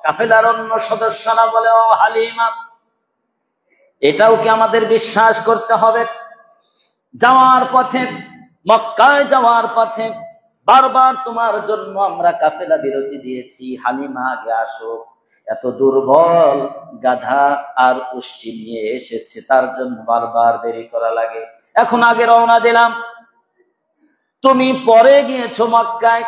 কাফেলার অন্য সদস্যরা বলে, ও হালিমা, এটাও কি আমাদের বিশ্বাস করতে হবে? যাওয়ার পথে, মক্কায় যাওয়ার পথে বারবার তোমার জন্য আমরা কাফেলা বিরতি দিয়েছি, হালিমা আগে আসো। এত দুর্বল গাধা আর উষ্টি নিয়ে এসেছে, তার জন্য বারবার দেরি করা লাগে। এখন আগে রওনা দিলাম, তুমি পরে গিয়েছো মক্কায়,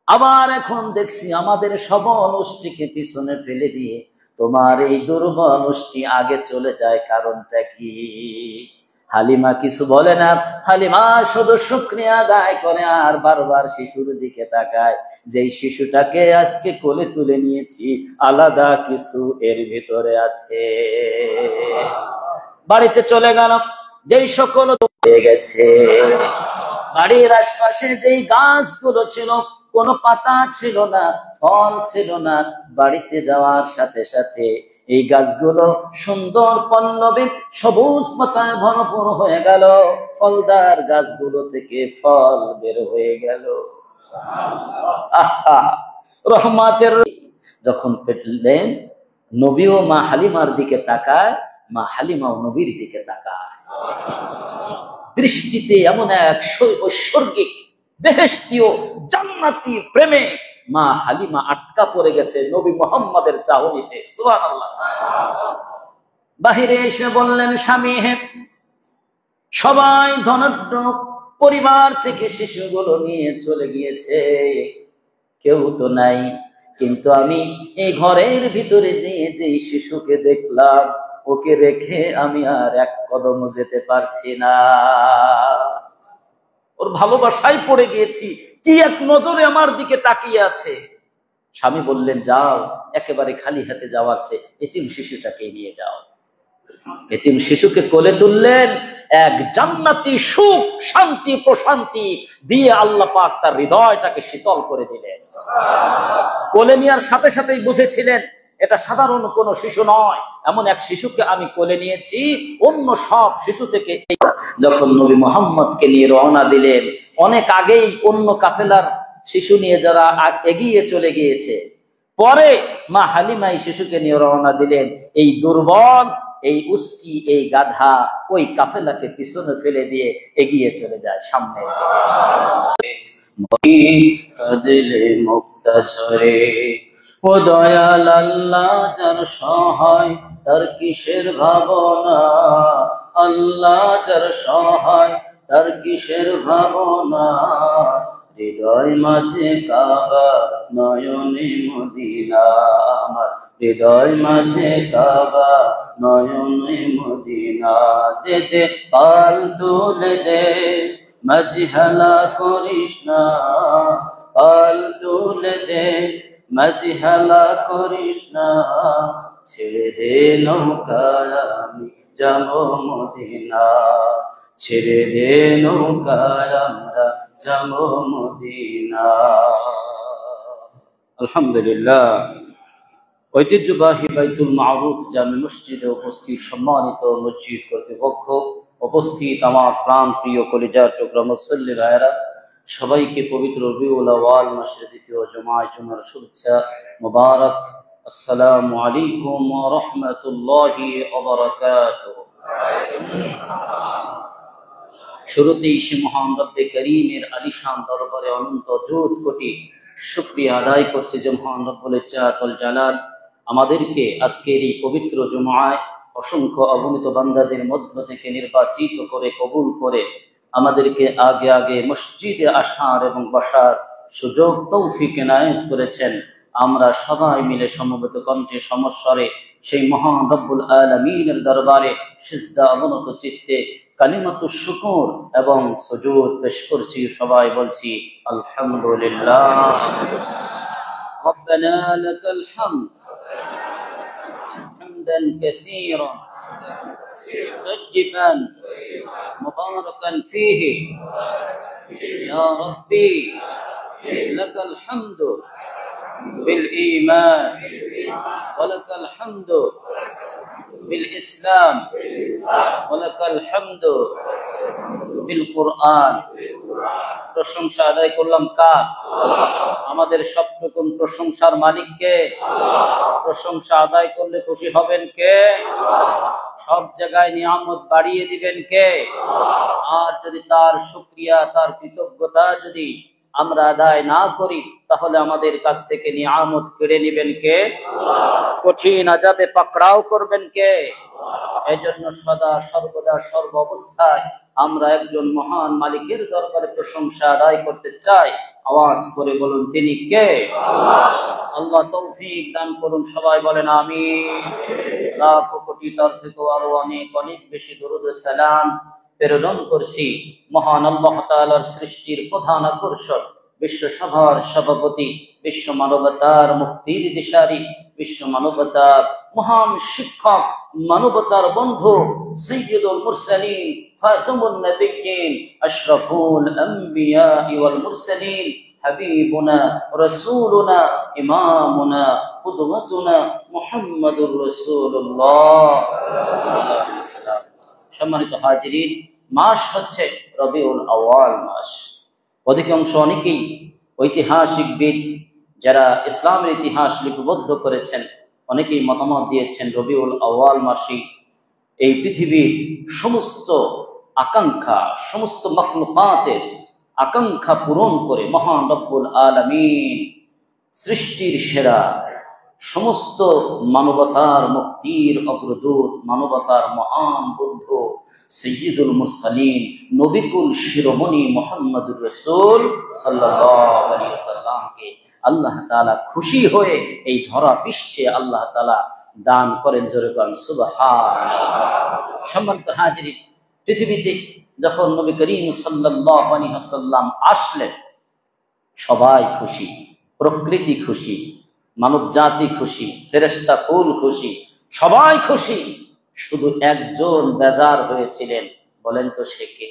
আবার এখন দেখছি আমাদের সবল উষ্টিকে পিছনে ফেলে দিয়ে তোমার এই দুর্বল উষ্টি আগে চলে যায়, কারণটা কি? হালিমা কিছু বলে না। হালিমা শুধু শুকরিয়া আদায় করে আর বারবার শিশুর দিকে তাকায়, যেই শিশুটাকে আজকে কোলে তুলে নিয়েছি আলাদা কিছু এর ভিতরে আছে। বাড়িতে চলে গেল, যেই সকল হয়ে গেছে, বাড়ির আশপাশে যেই গাছগুলো ছিল কোনো পাতা ছিল না, ফল ছিল না, বাড়িতে যাওয়ার সাথে সাথে এই গাছগুলো সুন্দর পল্লবী সবুজ পাতায় ভরপুর হয়ে গেল। ফলদার গাছগুলো থেকে ফল বের হয়ে গেল। আহা, রহমাতের যখন পেটলেন, নবীও মা হালিমার দিকে তাকায়, মা হালিমাও নবীর দিকে তাকায়। দৃষ্টিতে এমন এক ঐশ্বর্গিক বেহেশতীয় জান্নাতি প্রেমে মা হালিমা আটকা পড়ে গেছে নবী মুহাম্মদের চাহনিতে। সুবহানাল্লাহ। বাহিরে এসে বললেন, স্বামী হে, সবাই ধনাঢ্য পরিবার থেকে শিশুগুলো নিয়ে চলে গিয়েছে, কেউ তো নাই, কিন্তু আমি এই ঘরের ভিতরে যে শিশুকে দেখলাম, ওকে রেখে আমি আর এক কদমও যেতে পারছি না। ওর ভালোবাসায় পড়ে গিয়েছি, কি এক নজরে আমার দিকে তাকিয়ে আছে। স্বামী বললেন, যাও, একেবারে খালি হাতে যাওয়ার চেয়ে এতিম শিশুটাকে নিয়ে যাও। এতিম শিশুকে কোলে তুললেন, এক জান্নাতি সুখ, শান্তি, প্রশান্তি দিয়ে আল্লাহ পাক তার হৃদয়টাকে শীতল করে দিলেন। কোলে নেওয়ার সাথে সাথেই বুঝেছিলেন এটা সাধারণ কোনো শিশু নয়, এমন এক শিশুকে আমি কোলে নিয়েছি, অন্য সব শিশু থেকে। যখন নবী মুহাম্মদকে নিয়ে রওনা দিলেন, অনেক আগেই অন্য কাফেলার শিশু নিয়ে যারা এগিয়ে চলে গিয়েছে, পরে মা হালিমা এই শিশুকে নিয়ে রওনা দিলেন। এই দুর্বল, এই উষ্টি, এই গাধা ওই কাফেলাকে পিছনে ফেলে দিয়ে এগিয়ে চলে যায় সামনে। কাঁদলে মুক্তা ঝরে, ও দয়াল আল্লাহ যার সহায় তার কিসের ভাবনা, আল্লাহ যার সহায় তার কিসের ভাবনা, হৃদয় মাঝে কাবা নয়নে মদিনা, আমার হৃদয় মাঝে কাবা নয়নে মদিনা, দে দে পাল তুলে দে, মাঝি হেলা করিস না, পাল তুলে দে, মাঝি হেলা করিস না, ছেড়ে দে নৌকায় আমি যাবো মদিনা, ছেড়ে দে নৌকায় আমরা যাবো মদিনা। আলহামদুলিল্লাহ। ঐতিহ্যবাহী বাইতুল মারুফ জামে মসজিদে উপস্থিত সম্মানিত মসজিদ কর্তৃপক্ষ, উপস্থিত আমার প্রাণ প্রিয় কলিজার টুকরা মুসল্লি ভাইয়েরা, সবাইকে পবিত্র রবিউল আউয়াল মাসের দ্বিতীয় জুমার শুভেচ্ছা মুবারক। আসসালামু আলাইকুম ওয়া রাহমাতুল্লাহি ওয়া বারাকাতুহু। শুরুতেই সে মহান রব্বে করিমের আলিশান দরবারে অনন্ত জোদ কোটি শুকরিয়া আদায় করছে যে মহান রব্বুল ইজ্জাতুল জালাল আমাদেরকে আজকের এই পবিত্র জুমায় অসংখ্য অগণিত বান্দাদের মধ্য থেকে নির্বাচিত করে কবুল করে আমাদেরকে আগে আগে মসজিদে আসার এবং বসার সুযোগ তৌফিক এনায়েত করেছেন। আমরা সবাই মিলে সমবেত কণ্ঠে সমস্বরে সেই মহান রব্বুল আলামিনের দরবারে সিজদা অবনত চিত্তে কালিমাতুশ শুকর এবং সুজুদ পেশ করছি। সবাই বলছি আলহামদুলিল্লাহ। রব্বানা লাকাল হামদ হামদান কাসীরান طيبا مباركا فيه يا ربي لك الحمد بالإيمان ولك الحمد বিল ইসলাম ওয়া লাকাল হামদু বিল কুরআন। প্রশংসা আদায় করলাম কার? আমাদের সবটুকুন প্রশংসার মালিক কে? প্রশংসা আদায় করলে খুশি হবেন কে? সব জায়গায় নিয়ামত বাড়িয়ে দিবেন কে? আর যদি তার শুকরিয়া, তার কৃতজ্ঞতা যদি আমরা আদায় না করি, তাহলে আমাদের কাছ থেকে নিয়ামত কেড়ে নেবেন কে? কঠিন আযাবে পাকড়াও করবেন কে? এজন্য সদা সর্বদা সর্ব অবস্থায় আমরা একজন মহান মালিকের দরবারে প্রশংসা আদায় করতে চাই। আওয়াজ করে বলুন, তিনি কে? আল্লাহ তৌফিক দান করুন। সবাই বলেন আমিন। লাখ কোটি তার থেকেও আরো অনেক অনেক বেশি দরুদ ও সালাম প্রেরণ করছি মহান আল্লাহ তাআলার সৃষ্টির প্রধান আকর্ষণ, বিশ্ব সভার সভাপতি, বিশ্ব মানবতার মুক্তির দিশারি, বিশ্ব মানবতার মহান শিক্ষক, মানবতার বন্ধু, সাইয়্যিদুল মুরসালিন, খাতামুন নবিয়্যিন, আশরাফুল আম্বিয়া ওয়াল মুরসালিন, হাবিবুনা রাসূলুনা ইমামুনা কুদওয়াতুনা মুহাম্মাদুর রাসূলুল্লাহ সাল্লাল্লাহু আলাইহি ওয়াসাল্লাম। সম্মানিত হাজিরিন, মাস হচ্ছে রবিউল আউয়াল মাস। অধিকাংশ অনেকেই ঐতিহাসিকবিদ যারা ইসলামের ইতিহাস লিপিবদ্ধ করেছেন, অনেকেই মতামত দিয়েছেন রবিউল আউয়াল মাসে এই পৃথিবীর সমস্ত আকাঙ্ক্ষা, সমস্ত মখলুকাতের আকাঙ্ক্ষা পূরণ করে মহান রব্বুল আলামিন, সৃষ্টির সেরা, সমস্ত মানবতার মুক্তির অগ্রদূত, মানবতার মহান বন্ধু, সাইয়্যিদুল মুরসালিন, নবিকুল শিরোমণি মুহাম্মদুর রাসূল সাল্লাল্লাহু আলাইহি ওয়াসাল্লামকে আল্লাহ তাআলা খুশি হয়ে এই ধরা পৃষ্ঠে আল্লাহ তাআলা দান করেন। জোরে বলেন সুবহানাল্লাহ। সম্মানিত হাজিরিন, পৃথিবীতে যখন নবী করিম সাল্লাল্লাহু আলাইহি ওয়াসাল্লাম আসলেন, সবাই খুশি, প্রকৃতি খুশি, মানব জাতি খুশি, ফেরেশতা কুল খুশি, সবাই খুশি। শুধু একজন বেজার হয়েছিলেন। বলেন তো সে কে?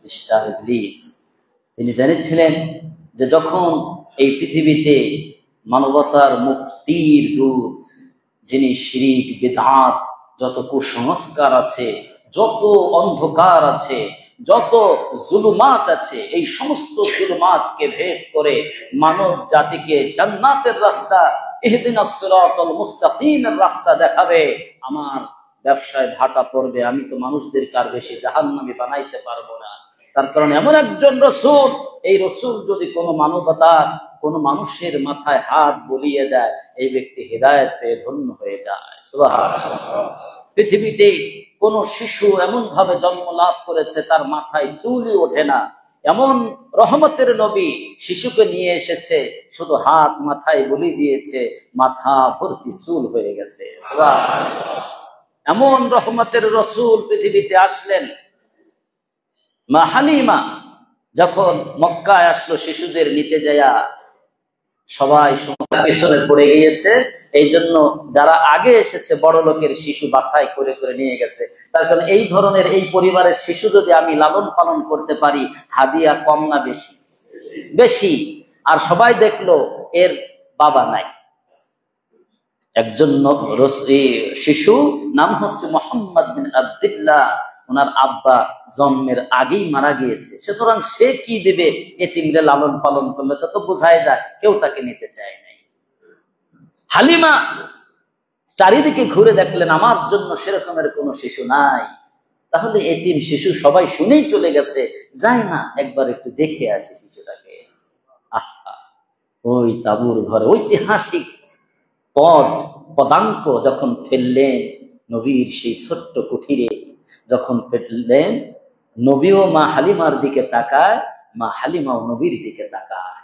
মিস্টার ইবলিস। তিনি জেনেছিলেন যে যখন এই পৃথিবীতে মানবতার মুক্তির দূত, যিনি শিরিক, বিদআত, যত কুসংস্কার আছে, যত অন্ধকার আছে, যত জুলুমাত আছে, এই সমস্ত জুলুমাতকে ভেদ করে মানব জাতিকে জান্নাতের রাস্তা, ইহদিনাস সিরাতাল মুস্তাকিমের রাস্তা দেখাবে। আমার ব্যবসায় ভাটা পড়বে, আমি তো মানুষদেরকে আর বেশি জাহান্নামী বানাইতে পারবো না। তার কারণ এমন একজন রসূল, এই রসূল যদি কোনো মানবতার কোন মানুষের মাথায় হাত বুলিয়ে দেয়, এই ব্যক্তি হিদায়াত পেয়ে ধন্য হয়ে যায়। সুবহানাল্লাহ। পৃথিবীতে কোন শিশু এমন ভাবে জন্ম লাভ করেছে তার মাথায় চুলই ওঠে না, এমন রহমতের নবী শিশুকে নিয়ে এসেছে, শুধু হাত মাথায় বুলি দিয়েছে, মাথা ভর্তি চুল হয়ে গেছে। সুবহানাল্লাহ। এমন রহমতের রসূল পৃথিবীতে আসলেন। মা হালিমা যখন মক্কায় আসলো শিশুদের নিতে যায়া, সবাই সমস্ত পিছনে পড়ে গিয়েছে। এই জন্য যারা আগে এসেছে বড় লোকের শিশু বাছাই করে করে নিয়ে গেছে। তার কারণ এই ধরনের এই পরিবারের শিশু যদি আমি লালন পালন করতে পারি, হাদিয়া কম না বেশি? বেশি। আর সবাই দেখলো এর বাবা নাই। একজন শিশু, নাম হচ্ছে মুহাম্মদ বিন আব্দুল্লাহ, ওনার আব্বা জন্মের আগেই মারা গিয়েছে। সুতরাং সে কি দেবে? এতিমরে লালন পালন করলে তো বোঝাই যায় কেউ তাকে নিতে চায় নাই। হালিমা চারিদিকে ঘুরে দেখলেন আমার জন্য সেরকমের কোন শিশু নাই। তাহলে এতিম শিশু সবাই শুনেই চলে গেছে, যায় না একবার একটু দেখে আসি শিশুটাকে। আহা, ওই তাবুর ঘরে ঐতিহাসিক পদাঙ্ক যখন ফেললেন নবীর সেই ছোট্ট কুঠিরে, যখন ফেললেন, নবীও মা হালিমার দিকে তাকায়, মা হালিমাও নবীর দিকে তাকায়।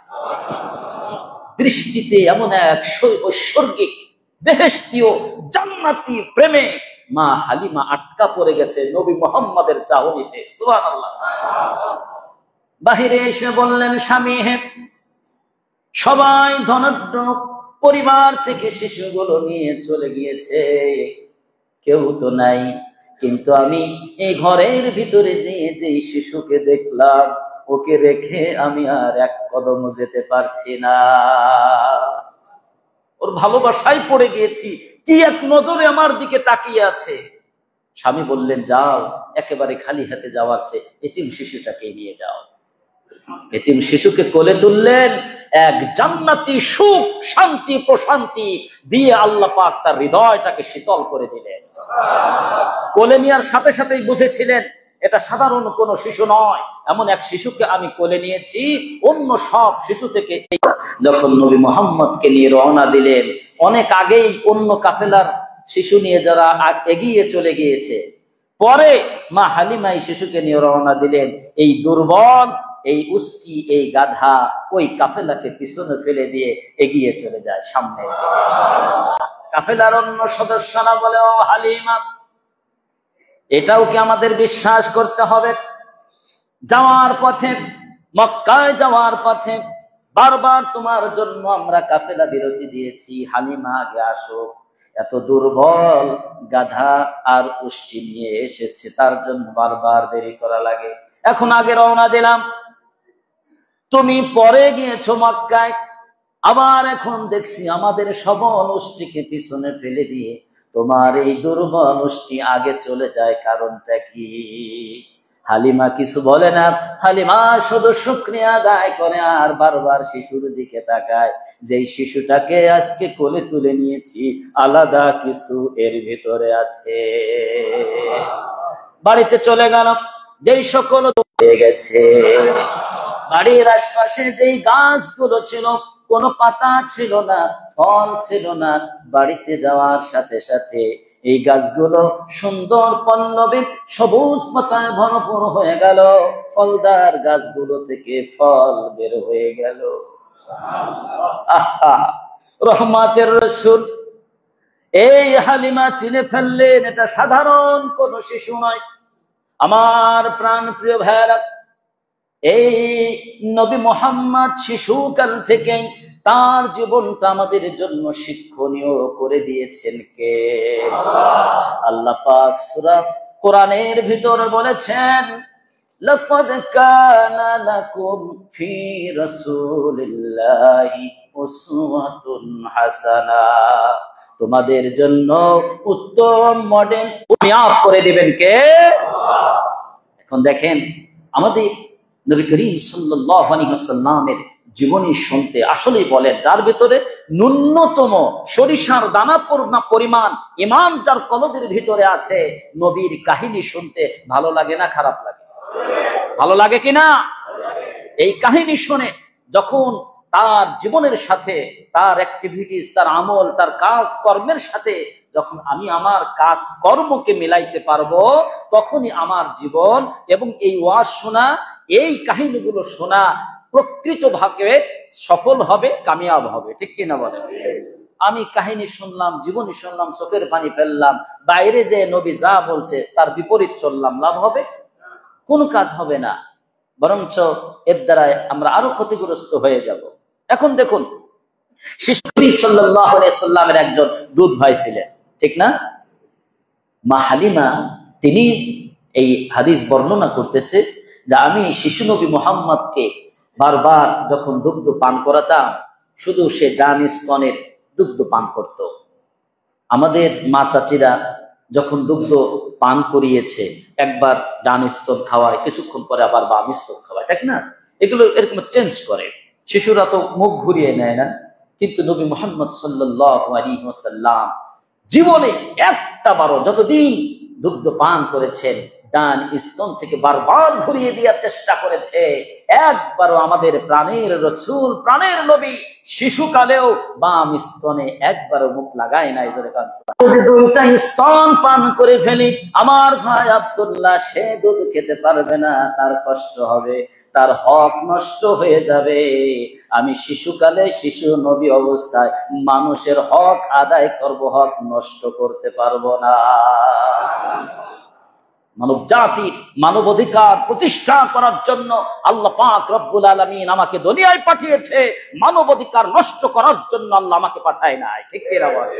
দৃষ্টিতে এমন এক ঐশ্বর্গিক, বেহেশতীয়, জান্নাতি প্রেমে মা হালিমা আটকা পড়ে গেছে নবী মুহাম্মাদের চাহনিতে। সুবহানাল্লাহ। বাহিরে এসে বললেন, স্বামী হে, সবাই ধনাঢ্য পরিবার থেকে শিশুগুলো নিয়ে চলে গিয়েছে, কেউ তো নাই। কিন্তু আমি এই ঘরের ভিতরে যে শিশুকে দেখলাম, ওকে রেখে আমি আর এক কদমও যেতে পারছি না। ওর ভালোবাসায় পড়ে গিয়েছি, কি এক নজরে আমার দিকে তাকিয়ে আছে। স্বামী বললেন, যাও, একেবারে খালি হাতে যাওয়ার চেয়ে এতিম শিশুটাকে নিয়ে যাও। এতিম শিশুকে কোলে তুললেন, এক জান্নাতি সুখ, শান্তি, প্রশান্তি দিয়ে আল্লাহ পাক তার হৃদয়টাকে শীতল করে দিলেন। কোলে নেওয়ার সাথে সাথেই বুঝেছিলেন এটা সাধারণ কোনো শিশু নয়, এমন এক শিশুকে আমি কোলে নিয়েছি অন্য সব শিশু থেকে। যখন নবী মুহাম্মদকে নিয়ে রওনা দিলেন, অনেক আগেই অন্য কাফেলার শিশু নিয়ে যারা এগিয়ে চলে গিয়েছে, পরে মা হালিমা এই শিশুকে নিয়ে রওনা দিলেন। এই দুর্বল, এই উষ্টি, এই গাধা ওই কাফেলাকে পিছনে ফেলে দিয়ে এগিয়ে চলে যায় সামনে। কাফেলার অন্য সদস্যরা বলে, ও হালিমা, এটাও কি আমাদের বিশ্বাস করতে হবে? যাওয়ার পথে, মক্কায় যাওয়ার পথে বারবার তোমার জন্য আমরা কাফেলা বিরতি দিয়েছি, হালিমা আগে আসো। এত দুর্বল গাধা আর উষ্টি নিয়ে এসেছে, তার জন্য বারবার দেরি করা লাগে। এখন আগে রওনা দিলাম, তুমি পরে গিয়েছো মক্কায়, আবার এখন দেখছি আমাদের সবল উষ্টিকে পিছনে ফেলে দিয়ে তোমার এই দুর্বল উষ্টি আগে চলে যায়, কারণটা কি? হালিমা কিছু বলে না। হালিমা শুধু শুকরিয়া আদায় করে আর বারবার শিশুর দিকে তাকায়, যেই শিশুটাকে আজকে কোলে তুলে নিয়েছি আলাদা কিছু এর ভিতরে আছে। বাড়িতে চলে গেল, যেই সকল হয়ে গেছে, বাড়ির আশপাশে যেই গাছগুলো ছিল কোনো পাতা ছিল না, ফল ছিল না। বাড়িতে যাওয়ার সাথে সাথে এই গাছগুলো সুন্দর পল্লবে সবুজ পাতায় ভরপুর হয়ে গেল, ফলদার গাছগুলো থেকে ফল বের হয়ে গেল। আহা, রহমতের রাসূল এই হালিমা চিনে ফেললেন, এটা সাধারণ কোন শিশু নয়। আমার প্রাণ প্রিয় ভাইরা, এই নবী মুহাম্মদ শিশুকাল থেকে তার জীবনটা আমাদের জন্য শিক্ষণীয় করে দিয়েছেন কে? আল্লাহ পাক সূরা কোরআনের ভিতরে বলেছেন, লাকাদ কানা লাকুম ফি রাসূলিল্লাহি উসওয়াতুন হাসানা, তোমাদের জন্য উত্তম মডেল কামিয়াব করে দিবেন কে? এখন দেখেন, আমাদের নবী করিম সাল্লাল্লাহু আলাইহি ওয়াসাল্লামের জীবনী শুনতে আসলেই বলেন, যার ভিতরে ন্যূনতম সরিষার দানা পরিমাণ ইমান যার কলবের ভিতরে আছে, নবীর কাহিনী শুনতে ভালো লাগে না খারাপ লাগে? ভালো লাগে কিনা? এই কাহিনী শুনে যখন তার জীবনের সাথে, তার অ্যাক্টিভিটিস, তার আমল, তার কাজ কর্মের সাথে যখন আমি আমার কাজ কর্মকে মিলাইতে পারবো, তখনই আমার জীবন এবং এই ওয়াজ শোনা, এই কাহিনীগুলো শোনা প্রকৃতভাবে সফল হবে, কামিয়াব হবে। ঠিক কিনা বলেন? আমি কাহিনী শুনলাম, জীবনী শুনলাম, চোখের পানি ফেললাম, বাইরে যে নবী যা বলছে তার বিপরীত চললাম, লাভ হবে? কোনো কাজ হবে না, বরঞ্চ এর দ্বারাই আমরা আরো ক্ষতিগ্রস্ত হয়ে যাব। এখন দেখুন, শিশু নবী সাল্লাল্লাহু আলাইহি সাল্লামের একজন দুধ ভাই ছিলেন, ঠিক না? মা হালিমা তিনি এই হাদিস বর্ণনা করতেছে যে আমি শিশু নবী মুহাম্মদকে বারবার যখন দুগ্ধ পান করাতাম, শুধু সে ডান স্তনের দুগ্ধ পান করত। আমাদের মা চাচিরা যখন দুগ্ধ পান করিয়েছে, একবার ডান স্তন খাওয়ায়, কিছুক্ষণ পরে আবার বাম স্তন খাওয়ায়, ঠিক না? এগুলো এরকম চেঞ্জ করে। শিশুরা তো মুখ ঘুরিয়ে নেয় না, কিন্তু নবী মুহাম্মদ সাল্লাল্লাহু আলাইহি ওয়াসাল্লাম জীবনে একটা বারও যতদিন দুগ্ধ পান করেছেন, ডান স্তন থেকে বারবার ঘুরিয়ে দেওয়ার চেষ্টা করেছে। একবারও আমাদের প্রাণের রাসূল, প্রাণের নবী শিশুকালেও বাম স্তনে একবারও মুখ লাগায় নাই। যদি দুইটা স্তন পান করে ফেলি, আমার ভাই আব্দুল্লাহ সে দুধ খেতে পারবে না, তার কষ্ট হবে, তার হক নষ্ট হয়ে যাবে। আমি শিশুকালে, শিশু নবী অবস্থায় মানুষের হক আদায় করব, হক নষ্ট করতে পারবো না। মানব জাতির মানবাধিকার প্রতিষ্ঠা করার জন্য আল্লাহ পাক রব্বুল আলামিন আমাকে দুনিয়ায় পাঠিয়েছে, মানবাধিকার নষ্ট করার জন্য আল্লাহ আমাকে পাঠায় নাই। ঠিক কি না বলেন?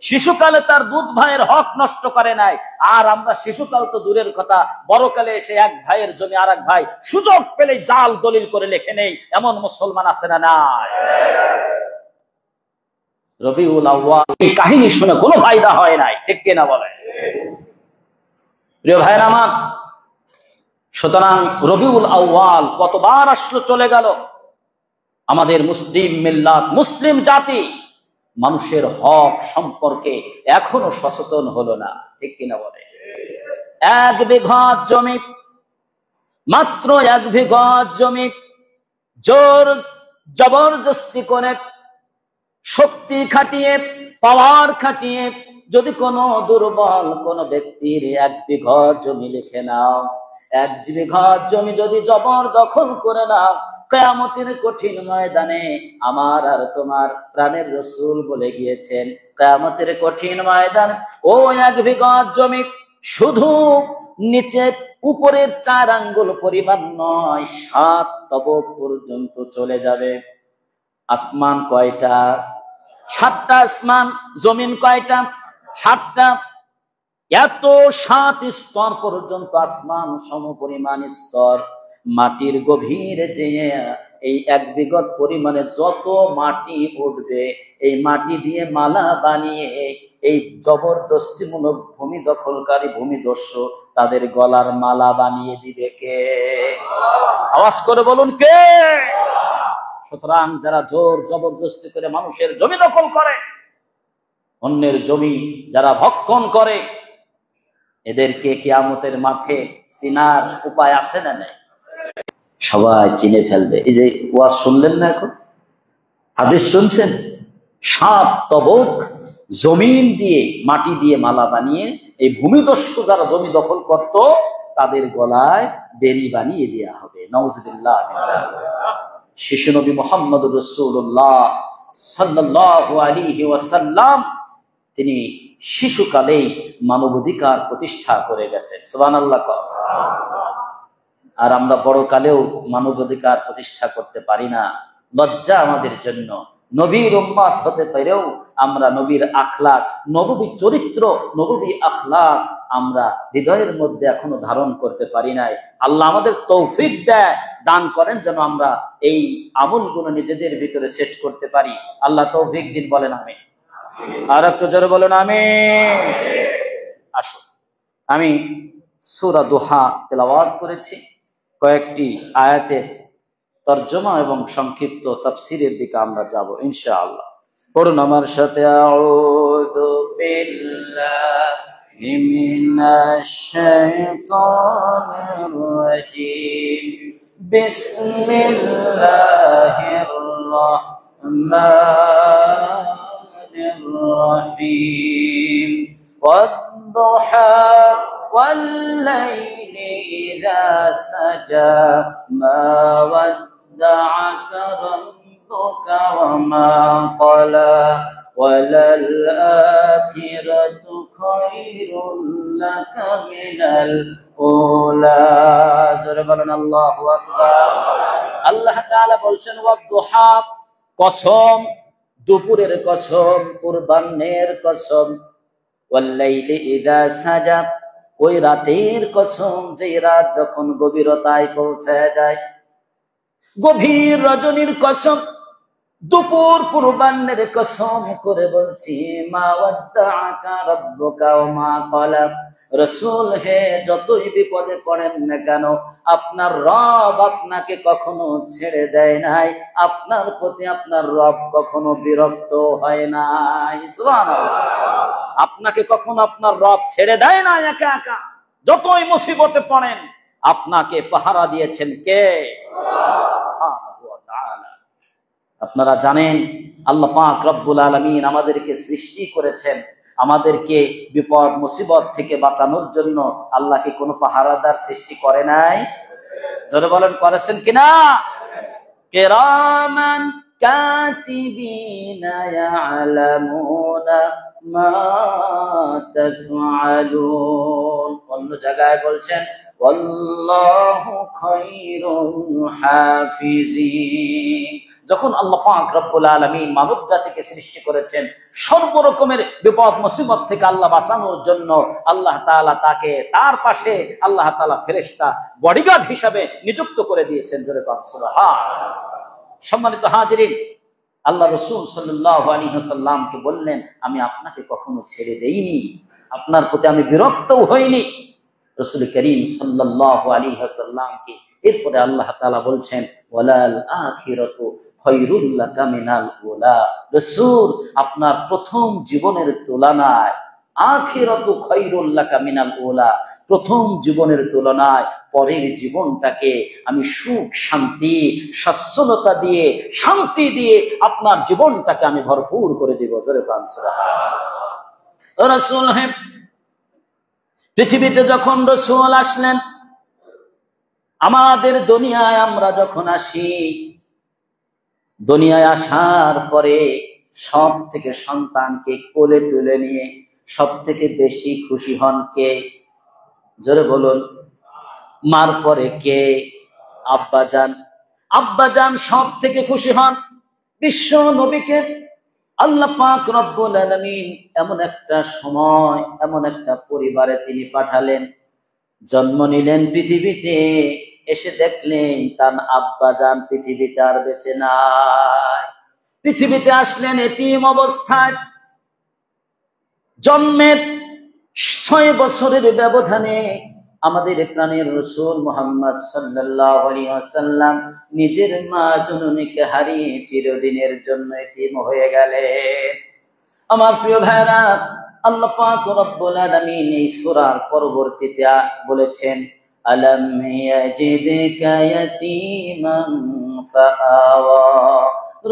শিশুকালে তার দুধ ভাইয়ের হক নষ্ট করে নাই, আর আমরা শিশুকাল তো দূরের কথা, বড়কালে এসে এক ভাইয়ের জমি আর এক ভাই সুযোগ পেলে জাল দলিল করে লেখে নেই, এমন মুসলমান আছে না নাই? রবিউল আউয়াল এই কাহিনী শুনে কোনো ফায়দা হয় নাই, ঠিক কিনা বলে? প্রিয় ভাইরা আমার, সুতরাং রবিউল আউয়াল কতবার আসলো, চলে গেল। আমাদের মুসলিম মিল্লাত, মুসলিম জাতি মানুষের হক সম্পর্কে এখনো সচেতন হলো না, ঠিক কিনা বলে? 1 বিঘা জমি, মাত্র 1 বিঘা জমি জোর জবরদস্তি করে, শক্তি খাটিয়ে, পাওয়ার খাটিয়ে যদি কোনো দুর্বল কোন ব্যক্তির 1 বিঘা জমি লিখে নাও, 1 বিঘা জমি যদি জবরদখল করে নাও, কিয়ামতের কঠিন ময়দানে আমার আর তোমার প্রাণের রাসূল বলে গিয়েছেন, কিয়ামতের কঠিন ময়দান ও 1 বিঘা জমি শুধু নিচে উপরের 4 আঙ্গুল পরিমাণ নয়, 7 তবক পর্যন্ত চলে যাবে। আসমান কয়টা? 7টা আসমান। জমিন কয়টা? 7টা। এত 7 স্তর পর্যন্ত আসমান সমপরিমাণ স্তর। মাটির গভীরে যেয়ে এই 1 বিঘত পরিমাণে যত মাটি উঠবে, এই মাটি দিয়ে মালা বানিয়ে এই জবরদস্তিমূলক ভূমি দখলকারী ভূমিদস্যু তাদের গলার মালা বানিয়ে দিবে কে? আওয়াজ করে বলুন, কে? সুতরাং যারা জোর জবরদস্তি করে মানুষের জমি দখল করে, অন্যের জমি যারা ভক্ষণ করে, এদেরকে কিয়ামতের মাঠে চিনার উপায় আছে না নাই? সবাই চিনে ফেলবে। এই যে ওয়াজ শুনলেন না, এখন হাদিস শুনছেন, 7 তবক জমিন দিয়ে মাটি দিয়ে মালা বানিয়ে এই ভূমিদস্যু যারা জমি দখল করত তাদের গলায় বেরি বানিয়ে দেওয়া হবে। নাউজুবিল্লাহ। শিশু নবী মুহাম্মদুর রাসূলুল্লাহ সাল্লাল্লাহু আলাইহি ওয়াসাল্লাম তিনি শিশুকালেই মানবাধিকার প্রতিষ্ঠা করে গেছেন। সুবহানাল্লাহ। আর আমরা বড় কালেও মানবাধিকার প্রতিষ্ঠা করতে পারি না, লজ্জা আমাদের জন্য। নবীর উম্মত হতে পেরেও আমরা নবীর আখলাক, নববী চরিত্র, নববী আখলাক আমরা হৃদয়ের মধ্যে এখনো ধারণ করতে পারি নাই। আল্লাহ আমাদের তৌফিক দেয়, দান করেন যেন আমরা এই আমলগুলো নিজেদের ভিতরে সেট করতে পারি। আল্লাহ তৌফিক দিন, বলেন আমিন। আর একটু জোরে বলেন আমিন। আসুন, আমি সূরা দুহা তেলাওয়াত করেছি, কয়েকটি আয়াতের তরজমা এবং সংক্ষিপ্ত তাফসীরের দিকে আমরা যাব ইনশাআল্লাহ। পড়ুন আমার সাথে, আউযু বিল্লাহি মিনাশ শাইতানির রাজীম, বিসমিল্লাহির রাহমানির রাহিম, ওয়াদ-দুহা والليل إذا سجى ما ودعك ربك وما قلى وللآخرة خير لك من الأولى। سبحان الله أكبر। আল্লাহ তাআলা বলছেন, ওয়াদ-দুহা, কসম, দুপুরের কসম, পূর্বাহ্নের কসম, ওয়াল্লাইলি ইযা সাজা, ওই রাতের কসম যে রাত যখন গভীরতায় পৌঁছায় যায়, গভীর রজনীর কসম, দুপুর পূর্বাহ্নের কসম করে বলছি, মা ওয়াদ্দাআকা রাব্বুকা ওয়া মা ক্বালা। রাসূল হে, যতই বিপদে পড়েন না কেন, আপনার রব আপনাকে কখনো ছেড়ে দেয় নাই, আপনার প্রতি আপনার রব কখনো বিরক্ত হয় নাই। সুবহানাল্লাহ। আপনাকে কখনো আপনার রব ছেড়ে দেয় না একা একা। যতই মুসিবতে পড়েন, আপনাকে পাহারা দিয়েছেন কে? আপনারা জানেন, আল্লাহ পাক রব্বুল আলামিন আমাদেরকে সৃষ্টি করেছেন, আমাদেরকে বিপদ মুসিবত থেকে বাঁচানোর জন্য। আল্লাহকে কোনো পাহারাদার সৃষ্টি করে নাই? জোরে বলেন, করেছেন কিনা? কিরামান কাতিবিনা ইয়ালামুনা মা তাফআলুন। অন্য জায়গায় বলছেন, ওয়াল্লাহু খায়রুল হাফিজিন। যখন আল্লাহ পাক রব্বুল আলামিন মানব জাতিকে সৃষ্টি করেছেন, সর্বরকমের বিপদ মুসিবত থেকে আল্লাহ বাঁচানোর জন্য আল্লাহ তাআলা তাকে, তার পাশে আল্লাহ তাআলা ফেরেশতা বডিগার্ড হিসাবে নিযুক্ত করে দিয়েছেন। জোরে বলেন সুবহানাল্লাহ। সম্মানিত হাজিরিন, আল্লাহ রাসূল সাল্লাল্লাহু আলাইহি ওয়াসাল্লামকে বললেন, আমি আপনাকে কখনো ছেড়ে দেইনি, আপনার প্রতি আমি বিরক্তও হইনি। রাসূল করিম সাল্লাল্লাহু আলাইহি ওয়াসাল্লামকে এরপরে আল্লাহ তাআলা বলছেন, ওয়ালাল আখিরাতু খায়রুল লাকা মিনাল উলা। রাসূল, আপনার প্রথম জীবনের তুলনায় আখিরাতু খায়রুল লাকা মিনাল উলা, প্রথম জীবনের তুলনায় পরের জীবনটাকে আমি সুখ শান্তি সচ্ছলতা দিয়ে শান্তি দিয়ে আপনার জীবনটাকে আমি ভরপুর করে দিব। জোরে বলেন সুবহানাল্লাহ। রাসূল হে, পৃথিবীতে যখন রাসূল আসলেন, আমাদের দুনিয়ায় আমরা যখন আসি, দুনিয়ায় আসার পরে সব থেকে সন্তানকে কোলে তুলে নিয়ে সব থেকে বেশি খুশি হন কে? জোরে বলুন। মার পরে কে? আব্বাজান। আব্বাজান সব থেকে খুশি হন। বিশ্ব নবীকে আল্লাহ পাক রব্বুল আলামিন এমন একটা সময়, এমন একটা পরিবারে তিনি পাঠালেন, জন্ম নিলেন পৃথিবীতে, এসে দেখলেন তার আব্বাজান পৃথিবীতে আর বেঁচে নাই। পৃথিবীতে আসলেন এতিম অবস্থায়। জন্মের 6 বছরের ব্যবধানে আমাদের প্রাণের রাসূল মুহাম্মদ সাল্লাল্লাহু আলাইহি ওয়াসাল্লাম নিজের মা জননীকে হারিয়ে চিরদিনের জন্য এতিম হয়ে গেলেন। আমার প্রিয় ভাইরা, আল্লাহ পাক রব্বুল আলামিন এই সূরার পরবর্তীতে বলেছেন, আলাম ইয়াজিদকা ইয়াতীমান ফাআওয়া।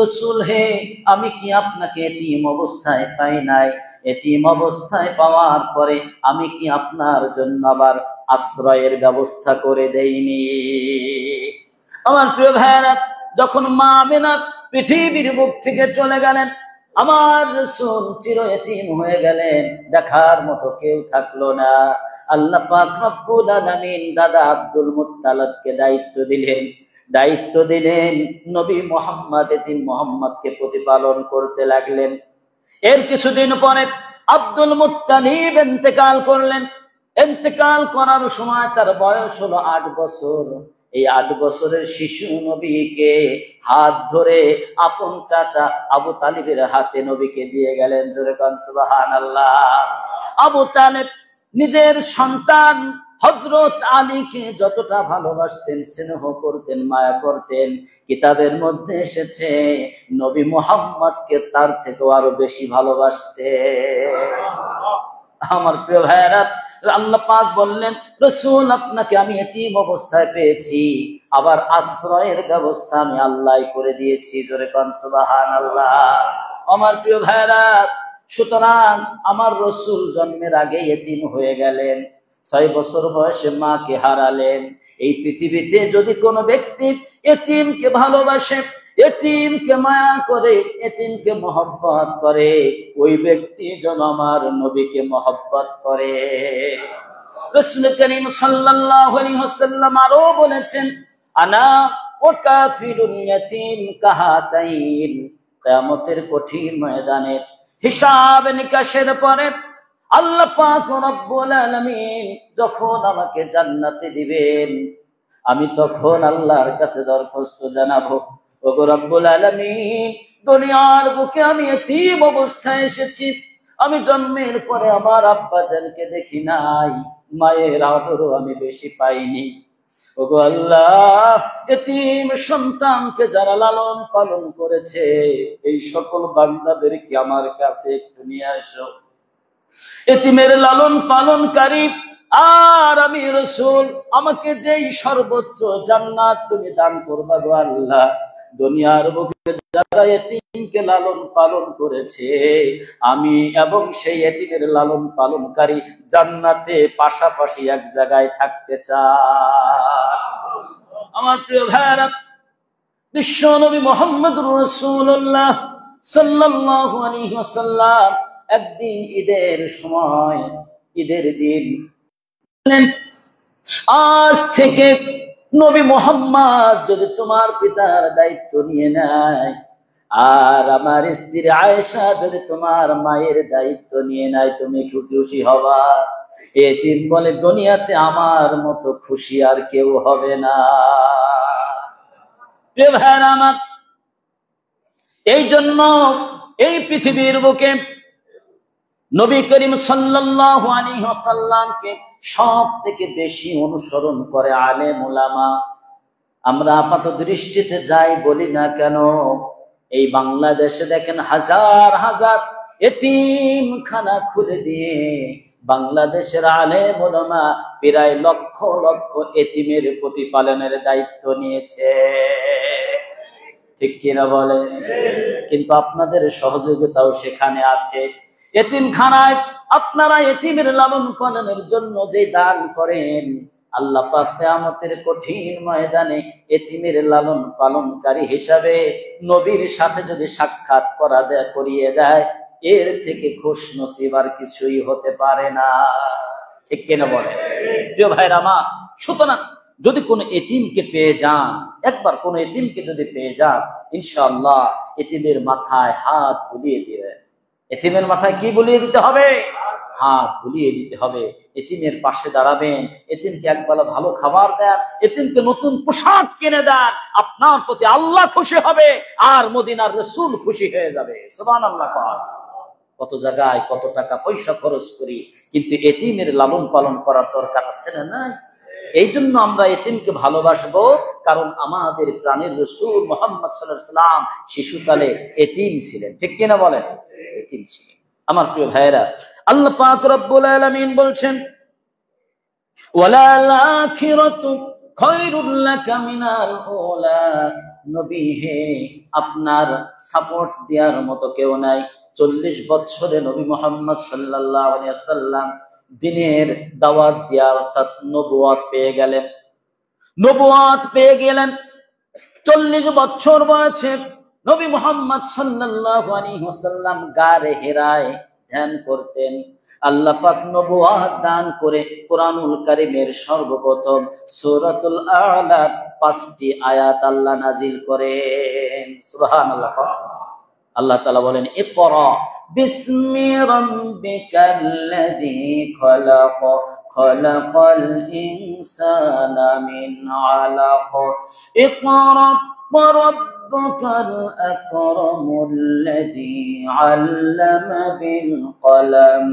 রাসূল হে, আমি কি আপনাকে এতিম অবস্থায় পাই নাই? এতিম অবস্থায় পাওয়ার পরে আমি কি আপনার জন্য আবার আশ্রয়ের ব্যবস্থা করে দেইনি? আমার প্রিয় ভাইরা, যখন মা আমিনা পৃথিবীর বুক থেকে চলে গেলেন, আমার রাসূল চির এতিম হয়ে গেলেন, দেখার মতো কেউ থাকলো না। আল্লাহ পাক রব্বুল আলামিন দাদা আব্দুল মুত্তালিবকে দায়িত্ব দিলেন নবী মুহাম্মদ এতিম মুহাম্মদকে প্রতিপালন করতে লাগলেন। এর কিছুদিন পরে আব্দুল মুত্তালিব ইন্তেকাল করলেন। ইন্তেকাল করার সময় তার বয়স হলো 8 বছর। এই 8 বছরের শিশু নবীকে হাত ধরে আপন চাচা আবু তালিবের হাতে নবীকে দিয়ে গেলেন। জোরে কান সুবহানাল্লাহ। আবু তালিব নিজের সন্তান হযরত আলীকে যতটা ভালোবাসতেন, স্নেহ করতেন, মায়া করতেন, কিতাবের মধ্যে এসেছে নবী মুহাম্মদকে তার থেকেও আরো বেশি ভালোবাসতেন। আমার প্রিয় ভাইয়েরা, আল্লাহ পাক বললেন, রাসূল আপনাকে আমি এতিম অবস্থায় পেয়েছি, আবার আশ্রয়ের ব্যবস্থা আমি আল্লাহ করে দিয়েছি। জোরে কান সুবহানাল্লাহ। আমার প্রিয় ভাইয়েরা, সুতরাং আমার রাসূল জন্মের আগে এতিম হয়ে গেলেন, 6 বছর বয়সে মাকে হারালেন। এই পৃথিবীতে যদি কোনো ব্যক্তি এতিমকে ভালোবাসে, এতিমকে মায়া করে, এতিমকে মহব্বত করে, ওই ব্যক্তি যেন আমার নবীকে মহব্বত করে। রাসূল করিম সাল্লাল্লাহু আলাইহি ওয়াসাল্লাম আরো বলেছেন, আনা ওয়া কাফিরুল ইয়াতীম কাহাতাইন। কিয়ামতের কঠিন ময়দানে হিসাব নিকাশের পরে আল্লাহ পাক রব্বুল আলামিন যখন আমাকে জান্নাতে দিবেন, আমি তখন আল্লাহর কাছে দরখাস্ত জানাবো, ওগো রব্বুল আলামিন, দুনিয়ার বুকে আমি এতিম অবস্থায় এসেছি, আমি জন্মের পরে আমার আব্বাজানকে দেখি নাই, মায়ের আদরও আমি বেশি পাইনি। ওগো আল্লাহ, এতিম সন্তানকে যারা লালন পালন করেছে, এই সকল বান্দাদেরকে আমার কাছে একটু নিয়ে আসো। এতিমের লালন পালনকারী আর আমি রাসূল, আমাকে যেই সর্বোচ্চ জান্নাত তুমি দান করবা গো আল্লাহ, দুনিয়ার বুকে যারা এতিমকে লালন পালন করেছে, আমি এবং সেই এতিমের লালন পালনকারী জান্নাতে পাশাপাশি এক জায়গায় থাকতে চাই। আমার প্রিয় ভাইরা, বিশ্ব নবী মুহাম্মদুর রাসূলুল্লাহ সাল্লাল্লাহু আলাইহি ওয়াসাল্লাম একদিন ঈদের সময়, ঈদের দিন, আজ থেকে নবী মুহাম্মদ যদি তোমার পিতার দায়িত্ব নিয়ে নেয়, আর আমার স্ত্রী আয়েশা যদি তোমার মায়ের দায়িত্ব নিয়ে নেয়, তুমি খুশি হবা। এতিম বলে দুনিয়াতে আমার মতো খুশি আর কেউ হবে না। প্রিয় ভাইরা আমার, এই জন্য এই পৃথিবীর বুকে নবী করিম সাল্লাল্লাহু আলাইহি ওয়াসাল্লামকে সব থেকে বেশি অনুসরণ করে আলেম উলামা। আমরা আপাত দৃষ্টিতে যাই বলি না কেন, এই বাংলাদেশে দেখেন হাজার হাজার এতিমখানা খুলে দিয়ে বাংলাদেশের আলেম উলামা প্রায় লক্ষ লক্ষ এতিমের প্রতিপালনের দায়িত্ব নিয়েছে। ঠিক কিনা বলেন? কিন্তু আপনাদের সহযোগিতাও সেখানে আছে। এতিমখানায় আপনারা এতিমের লালন পালনের জন্য যে দান করেন, আল্লাহ পাক কিয়ামতের কঠিন ময়দানে এতিমের লালন পালনকারী হিসাবে নবীর সাথে যদি সাক্ষাৎ করিয়ে দেয়, এর থেকে খুশ নসিব আর কিছুই হতে পারে না। ঠিক কিনা বলে? প্রিয় ভাইরা আমার, সুতরাং যদি কোনো এতিমকে পেয়ে যান, একবার কোনো এতিমকে যদি পেয়ে যান, ইনশাআল্লাহ এতিমের মাথায় হাত বুলিয়ে দিবেন। এতিমের মাথায় কি বুলিয়ে দিতে হবে? হাত বুলিয়ে দিতে হবে। এতিমের পাশে দাঁড়াবেন, এতিমকে একবেলা ভালো খাবার দেন, এতিমকে নতুন পোশাক কিনে দেন। আপনার প্রতি আল্লাহ খুশি হবে আর মদিনার রাসূল খুশি হয়ে যাবে। সুবহানাল্লাহ। কত জায়গায় কত টাকা পয়সা খরচ করি, কিন্তু এতিমের লালন পালন করার দরকার আছে না? নাই। এই জন্য আমরা এতিমকে ভালোবাসবো, কারণ আমাদের প্রাণের রাসূল মুহাম্মদ সাল্লাল্লাহু আলাইহি ওয়াসাল্লাম শিশুকালে এতিম ছিলেন। ঠিক কিনা বলেন? এতিম ছিলেন। আমার প্রিয় ভাইয়েরা, আল্লাহ পাক রব্বুল আলামিন বলছেন, ওয়ালাল আখিরাতু খায়রুল লাকা মিনাল উলা। নবী হে, আপনার সাপোর্ট দেওয়ার মতো কেউ নাই। 40 বছরে নবী মুহাম্মদ সাল্লাল্লাহু আলাইহি ওয়াসাল্লাম দিনের দাওয়াত দিয়া, অর্থাৎ নবুয়ত পেয়ে গেলেন। নবুয়ত পেয়ে গেলেন 40 বছর বয়সে নবী মুহাম্মদ সাল্লাল্লাহু আলাইহি ওয়াসাল্লাম গারে হেরায় ধ্যান করতেন। আল্লাহ পাক নবুয়ত দান করে কুরআনুল কারীমের সর্বপ্রথম সূরাতুল আ'লা 5টি আয়াত আল্লাহ নাজিল করেন। সুবহানাল্লাহ। আল্লাহ তাআলা বলেন, ইকরা বিসমি রাব্বিকাল্লাযী খলাক খলাকাল ইনসানা মিন আলাক ইকরা ওয়ারাব্বুকাল আকরামুল্লাযী আল্লামা বিল কলম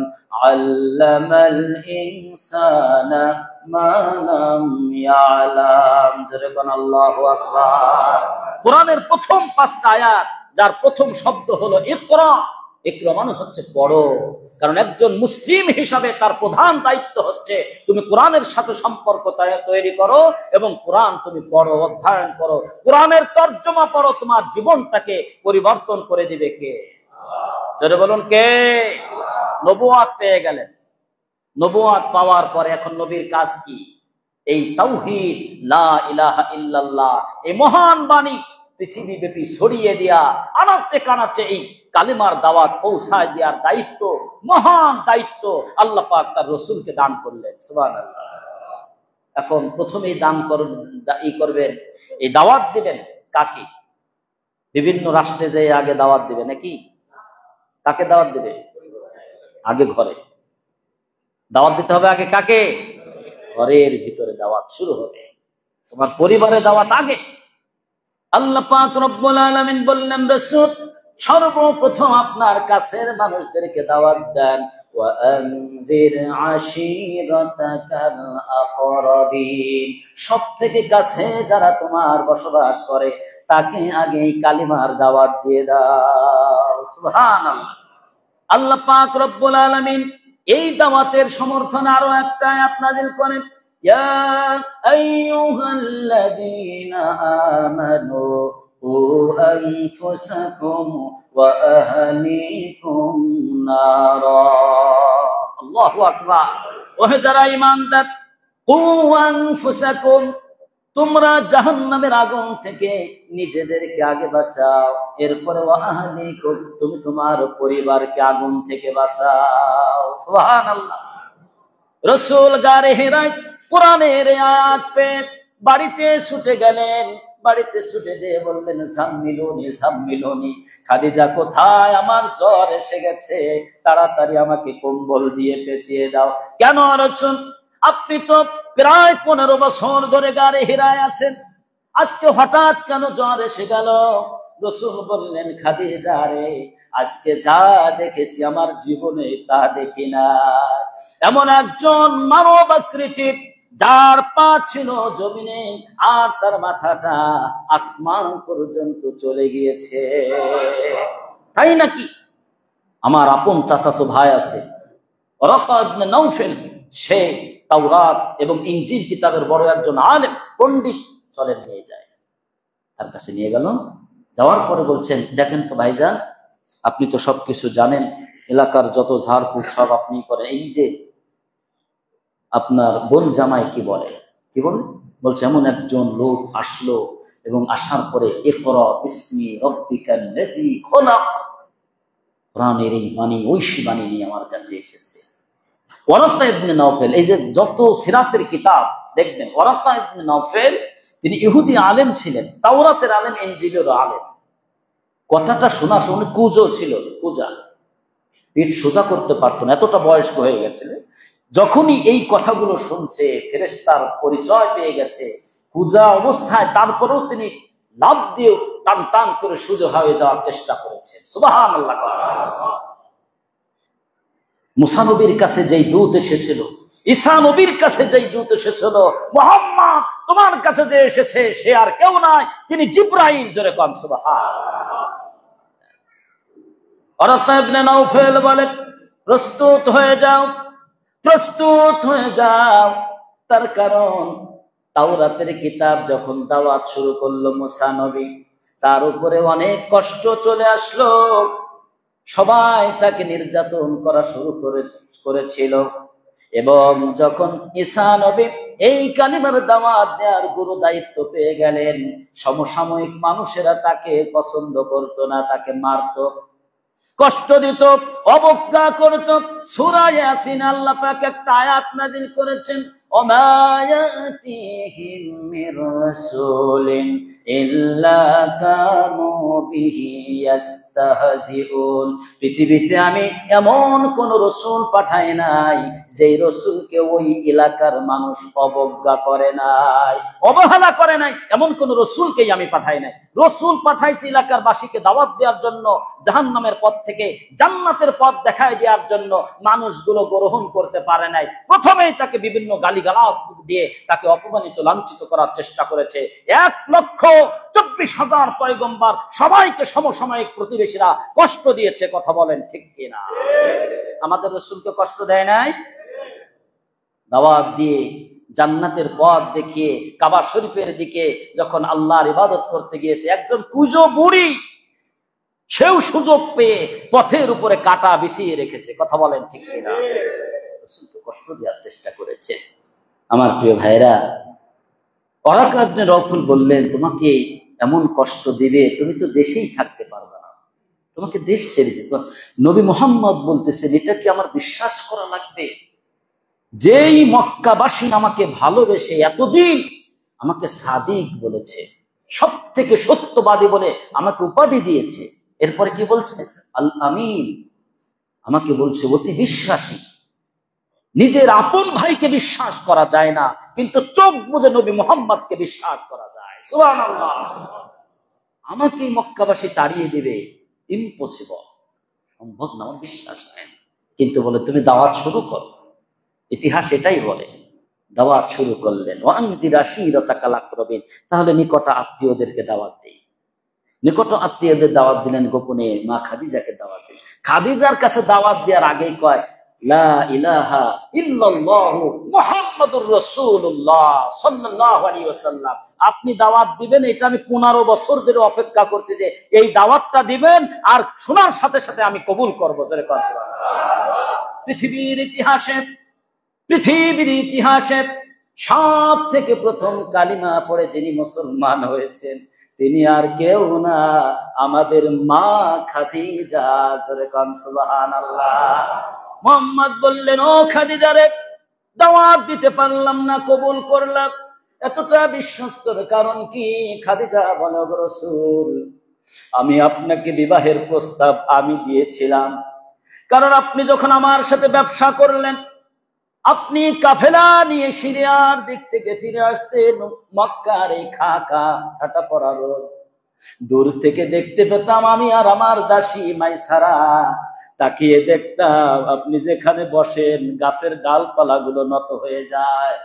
আল্লামাল ইনসানা মা লাম ইয়ালাম। যেরকম আল্লাহু আকবার। কোরআনের প্রথম 5টা আয়াত, যার প্রথম শব্দ হলো ইকরা। ইকরা মানে হচ্ছে পড়ো। কারণ একজন মুসলিম হিসাবে তার প্রধান দায়িত্ব হচ্ছে তুমি কোরআনের সাথে সম্পর্ক তৈরি করো এবং কোরআন তুমি পড়ো, অধ্যয়ন করো, কোরআনের তর্জমা পড়ো। তোমার জীবনটাকে পরিবর্তন করে দিবে কে? জোরে বলুন কে? নবুয়ত পেয়ে গেলেন। নবুয়ত পাওয়ার পরে এখন নবীর কাজ কি? এই তাওহীদ, লা ইলাহা ইল্লাল্লাহ, এই মহান বাণী পৃথিবীব্যাপী ছড়িয়ে দিয়া, আনাচে কানাচে এই কালিমার দাওয়াত পৌঁছায় দেওয়ার দায়িত্ব, মহান দায়িত্ব আল্লাহ পাক তার রাসূলকে দান করলেন। সুবহানাল্লাহ। এখন প্রথমেই দান করবেন, এই দাওয়াত দিবেন কাকে? বিভিন্ন রাষ্ট্রে যে আগে দাওয়াত দিবে নাকি? কাকে দাওয়াত দিবে? আগে ঘরে দাওয়াত দিতে হবে। আগে কাকে? ঘরের ভিতরে দাওয়াত শুরু হবে। তোমার পরিবারে দাওয়াত আগে। আল্লাহ পাক রব্বুল আলামিন বললেন, রাসূল সর্বপ্রথম আপনার কাছের মানুষদেরকে দাওয়াত দেন। ওয়া আনজির আশীরাতাকাল আকরাবিন, সবথেকে কাছে যারা তোমার বসবাস করে তাকে আগে কালিমার দাওয়াত দিয়ে দাও। সুবহানাল্লাহ। আল্লাহ পাক রব্বুল আলামিন এই দাওয়াতের সমর্থনে আরো একটা আয়াত নাযিল করেন, ইয়া আইয়ুহাল্লাযীনা আমানু কু আনফুসাকুম ওয়া আহলিকুম নারা। আল্লাহু আকবার। ওহে যারা ঈমানদার, কু আনফুসাকুম, তোমরা জাহান্নামের আগুন থেকে নিজেদেরকে আগে বাঁচাও, এরপরে ওয়া আহলিকুম, তুমি তোমার পরিবারকে আগুন থেকে বাঁচাও। সুবহানাল্লাহ। রাসূল গারে হেরায় কোরআনের আয়াত পেয়ে বাড়িতে ছুটে গেলেন। বাড়িতে ছুটে যেয়ে বললেন, সাম্মিলুনি সাম্মিলুনি, খাদিজা কোথায়? আমার জ্বর এসে গেছে, তাড়াতাড়ি আমাকে কম্বল দিয়ে পেঁচিয়ে দাও। কেন রাসূল? আপনি তো প্রায় 15 বছর ধরে গারে হেরায় আছেন, আজকে হঠাৎ কেন জ্বর এসে গেল? রাসূল বললেন, খাদিজা রে, আজকে যা দেখেছি আমার জীবনে তা দেখি না। এমন একজন মানব আকৃতির, যার পা ছিল জমিনে আর তার মাথাটা আসমান পর্যন্ত চলে গিয়েছে। তাই নাকি? আমার আপন চাচাতো ভাই আছে ওয়ারাকা ইবনে নাওফেল, সে তাওরাত এবং ইনজিল কিতাবের বড় একজন আলেম, পণ্ডিত। চলেন নিয়ে যায়, তার কাছে নিয়ে গেল। যাওয়ার পরে বলছেন, দেখেন তো ভাইজান, আপনি তো সবকিছু জানেন, এলাকার যত ঝাড়ফুঁক সব আপনি করেন, এই যে আপনার বোন জামাই কি বলে? কি বলে? বলছে, এমন একজন লোক আসলো এবং আসার পরে ইকরা বিসমি রাব্বিকাল্লাযী খলাক, কোরআনের এই বাণী, ঐশী বাণী নিয়ে আমার কাছে এসেছে। ওয়ারাকা ইবনে নাওফেল, এই যে যত সিরাতের কিতাব দেখবেন, ওয়ারাকা ইবনে নাওফেল তিনি ইহুদি আলেম ছিলেন, তাওরাতের আলেম, ইনজিলের আলেম। কথাটা শোনার সময় কুজো ছিল, কুজা, পিঠ সোজা করতে পারতো না, এতটা বয়স্ক হয়ে গেছিল। যখনই এই কথাগুলো শুনছে, ফেরেশতার পরিচয় পেয়ে গেছে কুজা অবস্থায়, তারপরেও তিনি লাভ দিয়ে টান টান করে সোজা হয়ে যাওয়ার চেষ্টা করেছেন। সুবহানাল্লাহ। মুসা নবীর কাছে যেই দূত এসেছিল, ঈসা নবীর কাছে যেই দূত এসেছিল, মুহাম্মদ তোমার কাছে যে এসেছে সে আর কেউ নয়, তিনি জিবরাইল। জোরে কম সুবহানাল্লাহ। ওয়ারাকা ইবনে নাওফেল বলে, প্রস্তুত হয়ে যাও, প্রস্তুত হয়ে যাও। তার কারণ তাওরাতের কিতাব যখন দাওয়াত শুরু করলো মুসা নবী, তার উপরে অনেক কষ্ট চলে আসলো। সবাই তাকে নির্যাতন করা শুরু করেছিল। এবং যখন ঈসা নবী এই কালিমার দাওয়াত দেওয়ার গুরু দায়িত্ব পেয়ে গেলেন, সমসাময়িক মানুষেরা তাকে পছন্দ করতো না, তাকে মারতো, কষ্ট দিত, অবজ্ঞা করত। সূরা ইয়াসিন আল্লাহ পাক একটা আয়াত নাযিল করেছেন, ওমা ইয়াতিহিম মির রাসূলিন ইল্লা কানু বিহি ইস্তাহজিউন। পৃথিবীতে আমি এমন কোন রাসূল পাঠাই নাই যেই রাসূলকে ওই এলাকার মানুষ অবজ্ঞা করে নাই, অবহেলা করে নাই, এমন কোন রাসূলকেই আমি পাঠাই নাই। রাসূল পাঠাইছি এলাকার বাসীকে দাওয়াত দেওয়ার জন্য, জাহান্নামের পথ থেকে জান্নাতের পথ দেখায় দেওয়ার জন্য। মানুষগুলো গ্রহণ করতে পারে নাই। প্রথমেই তাকে বিভিন্ন গালিগালাজ দিয়ে তাকে অপমানিত, লাঞ্ছিত করার চেষ্টা করেছে। 1,24,000 পয়গম্বর, সবাইকে সমসাময়িক প্রতিবেশীরা কষ্ট দিয়েছে। কথা বলেন ঠিক কিনা? আমাদের রাসূলকে কষ্ট দেয় নাই? দাওয়াত দিয়ে, জান্নাতের পথ দেখিয়ে, কাবা শরীফের দিকে যখন আল্লাহর ইবাদত করতে গিয়েছে, একজন কুজো বুড়ি, সেও সুযোগ পেয়ে পথের উপরে কাটা বিছিয়ে রেখেছে। কথা বলেন ঠিক কিনা? রাসূলকে কষ্ট দেওয়ার চেষ্টা করেছে। আমার প্রিয় ভাইরা, ওয়ারাকা ইবনে নাওফেল বললেন, তোমাকে এমন কষ্ট দিবে, তুমি তো দেশেই থাকতে পারবে না, তোমাকে দেশ ছেড়ে দিতে। নবী মুহাম্মদ বলতেছেন, এটা কি আমার বিশ্বাস করা লাগবে? যেই মক্কাবাসী আমাকে ভালোবেসে এতদিন আমাকে সাদিক বলেছে, সব থেকে সত্যবাদী বলে আমাকে উপাধি দিয়েছে, এরপরে কি বলছে? আল আমিন, আমাকে বলছে অতি বিশ্বাসী। নিজের আপন ভাইকে বিশ্বাস করা যায় না, কিন্তু চোখ বুঝে নবী মুহাম্মদকে বিশ্বাস করা যায়। সুবহানাল্লাহ। আমাকে মক্কাবাসী তাড়িয়ে দিবে, ইম্পসিবল, সম্ভব না, আমার বিশ্বাস হয় না। কিন্তু বলে, তুমি দাওয়াত শুরু করো। ইতিহাস এটাই বলে। দাওয়াত শুরু করলেন, ওয়ানদির আশীরাতাকাল আকরাবিন, তাহলে নিকট আত্মীয়দেরকে দাওয়াত দেই। নিকট আত্মীয়দের দাওয়াত দিলেন, গোপনে মা খাদিজাকে দাওয়াত দিলেন। খাদিজার কাছে দাওয়াত দেওয়ার আগেই কয়, লা ইলাহা ইল্লাল্লাহু মুহাম্মাদুর রাসূলুল্লাহ সাল্লাল্লাহু আলাইহি ওয়াসাল্লাম। আপনি দাওয়াত দিবেন, এটা আমি 15 বছর ধরে অপেক্ষা করছি যে এই দাওয়াতটা দিবেন, আর শোনার সাথে সাথে আমি কবুল করবো। পৃথিবীর ইতিহাসে সব থেকে প্রথম কালিমা পড়ে যিনি মুসলমান হয়েছেন, তিনি আর কেউ না, আমাদের মা খাদিজা। সুবহানাল্লাহ। মুহাম্মদ বললেন, ও খাদিজা রে, দাওয়াত দিতে পারলাম না, কবুল করলাম, এতটা বিশ্বস্তর কারণ কি? খাদিজা বলে, ওগো রাসূল, আমি আপনাকে বিবাহের প্রস্তাব আমি দিয়েছিলাম, কারণ আপনি যখন আমার সাথে ব্যবসা করলেন, আপনি কাফেলা নিয়ে সিরিয়ার দিক থেকে ফিরে আসতেন, মক্কার এই খাকা ঠাটা পড়া রোদ, দূর থেকে দেখতে পেতাম আমি আর আমার দাসী মাইসারা, তাকিয়ে দেখতাম আপনি যেখানে বসেন গাছের ডালপালাগুলো নত হয়ে যায়।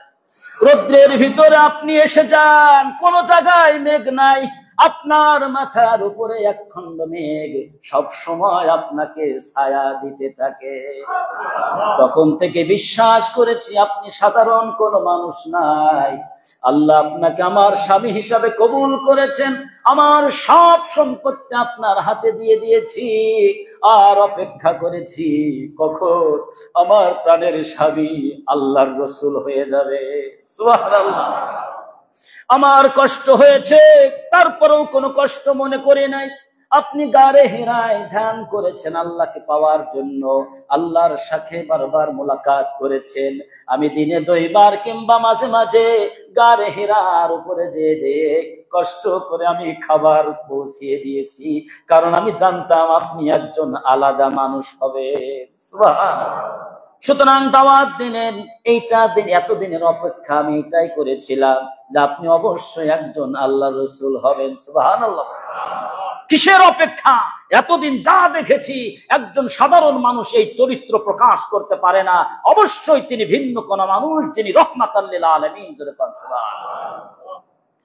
রৌদ্রের ভিতরে আপনি এসে যান, কোন জায়গায় মেঘ নাই, আপনার মাথার উপরে একখণ্ড মেঘ সব সময় আপনাকে ছায়া দিতে থাকে। তখন থেকে বিশ্বাস করেছি আপনি সাধারণ কোন মানুষ নাই। আল্লাহ আপনাকে আমার স্বামী হিসাবে কবুল করেছেন, আমার সব সম্পত্তি আপনার হাতে দিয়ে দিয়েছি, আর অপেক্ষা করেছি কখন আমার প্রাণের স্বামী আল্লাহর রসুল হয়ে যাবে। সুবহানাল্লাহ। আমার কষ্ট হয়েছে, তারপরেও কোনো কষ্ট মনে করে নাই। আপনি গারে হেরায় ধ্যান করেছেন আল্লাহকে পাওয়ার জন্য, আল্লাহর সাথে বারবার মোলাকাত করেছেন। আমি দিনে 2 বার কিংবা মাঝে মাঝে গারে হেরার উপরে যে কষ্ট করে আমি খাবার পৌঁছিয়ে দিয়েছি, কারণ আমি জানতাম আপনি একজন আলাদা মানুষ হবে। সুবহানাল্লাহ। সুতরাং দাওয়াত দিলেন, এইটা দিন, এতদিনের অপেক্ষা আমি এটাই করেছিলাম যে আপনি অবশ্যই একজন আল্লাহর রাসূল হবেন। সুবহানাল্লাহ। কিসের অপেক্ষা? এতদিন যা দেখেছি একজন সাধারণ মানুষ এই চরিত্র প্রকাশ করতে পারে না, অবশ্যই তিনি ভিন্ন কোন মানুষ, যিনি রহমাতাল লিল আলামিন। জোরে বলেন সুবহানাল্লাহ।